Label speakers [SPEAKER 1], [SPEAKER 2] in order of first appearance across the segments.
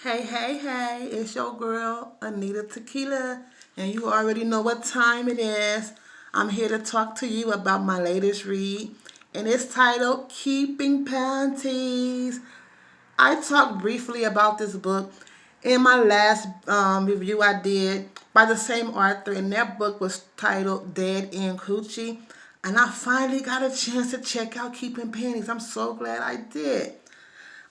[SPEAKER 1] Hey, hey, hey, it's your girl, Anita Tequila, and you already know what time it is. I'm here to talk to you about my latest read, and it's titled Keeping Panties. I talked briefly about this book in my last review I did by the same author, and that book was titled Dead End Coochie. And I finally got a chance to check out Keeping Panties. I'm so glad I did.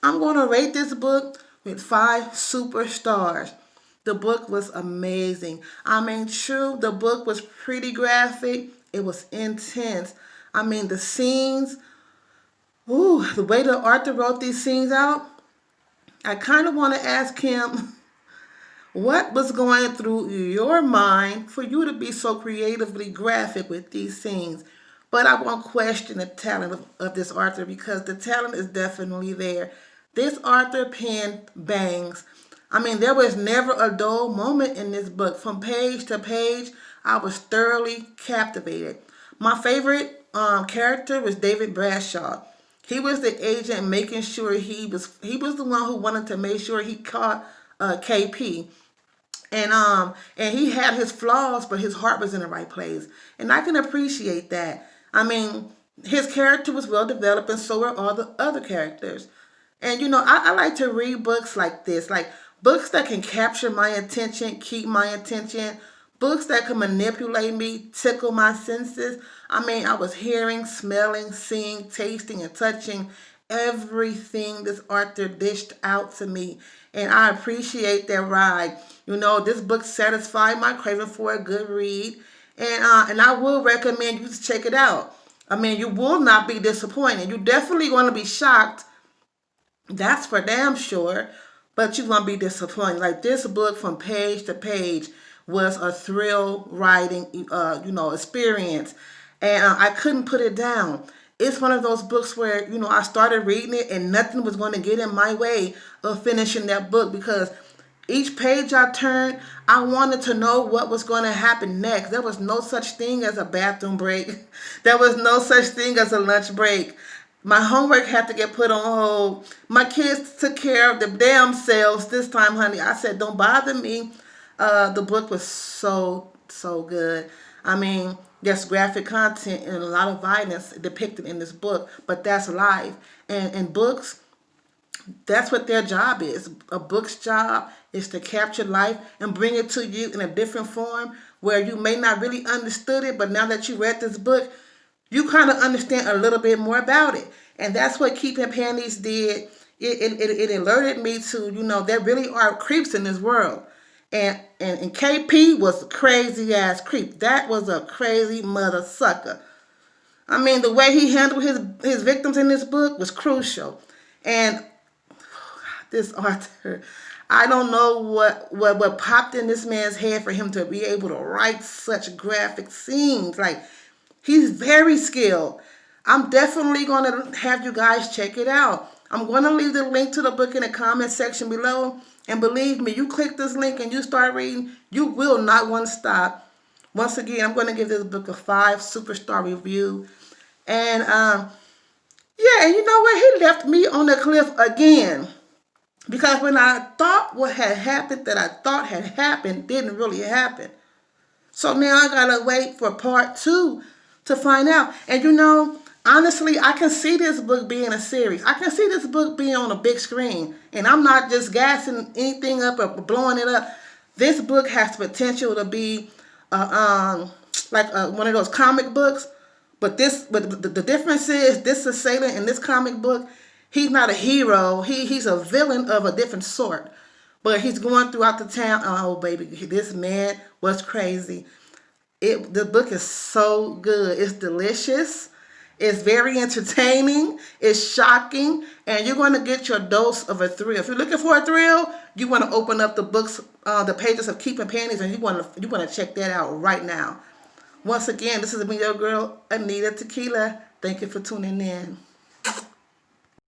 [SPEAKER 1] I'm going to rate this book with 5 superstars. The book was amazing. I mean, true, the book was pretty graphic. It was intense. I mean, the scenes, ooh, the way the author wrote these scenes out, I kind of want to ask him what was going through your mind for you to be so creatively graphic with these scenes. But I won't question the talent of this author because the talent is definitely there. This author penned bangs. I mean, there was never a dull moment in this book. From page to page, I was thoroughly captivated. My favorite character was David Bradshaw. He was the agent making sure he was the one who wanted to make sure he caught KP. And he had his flaws, but his heart was in the right place. And I can appreciate that. I mean, his character was well developed, and so were all the other characters. And I like to read books like this, like books that can capture my attention, keep my attention, books that can manipulate me, tickle my senses. I mean, I was hearing, smelling, seeing, tasting, and touching everything this author dished out to me. And I appreciate that ride. This book satisfied my craving for a good read. And I will recommend you to check it out. I mean, you will not be disappointed. You're definitely going to be shocked. That's for damn sure. But you're going to be disappointed. Like this book from page to page was a thrill writing, experience. And I couldn't put it down. It's one of those books where, I started reading it and nothing was going to get in my way of finishing that book because each page I turned, I wanted to know what was going to happen next. There was no such thing as a bathroom break. There was no such thing as a lunch break. My homework had to get put on hold. My kids took care of the damn selves this time, honey. I said, don't bother me. The book was so good. I mean, there's graphic content and a lot of violence depicted in this book, but that's life. And books, that's what their job is. A book's job is to capture life and bring it to you in a different form where you may not really understood it, but now that you read this book, you kind of understand a little bit more about it. And that's what Keeping Panties did. It alerted me to, there really are creeps in this world. And KP was a crazy ass creep. That was a crazy mother sucker. I mean, the way he handled his victims in this book was crucial. And this author, I don't know what popped in this man's head for him to be able to write such graphic scenes. Like, he's very skilled. I'm definitely going to have you guys check it out. I'm going to leave the link to the book in the comment section below. And believe me, you click this link and you start reading, you will not want to stop. Once again, I'm going to give this book a 5-superstar review. And yeah, and you know what? He left me on the cliff again. Because when I thought what had happened that I thought had happened didn't really happen. So now I gotta wait for part 2 to find out. And honestly, I can see this book being a series. I can see this book being on a big screen. And I'm not just gassing anything up or blowing it up. This book has potential to be one of those comic books. But the difference is this assailant in this comic book, he's not a hero. He's a villain of a different sort. But he's going throughout the town. Oh, baby, this man was crazy. The book is so good. It's delicious. It's very entertaining. It's shocking. And you're going to get your dose of a thrill. If you're looking for a thrill, you want to open up the books, the pages of Keeping Panties, and you want to check that out right now. Once again, this is me, your girl, Anita Tequila. Thank you for tuning in.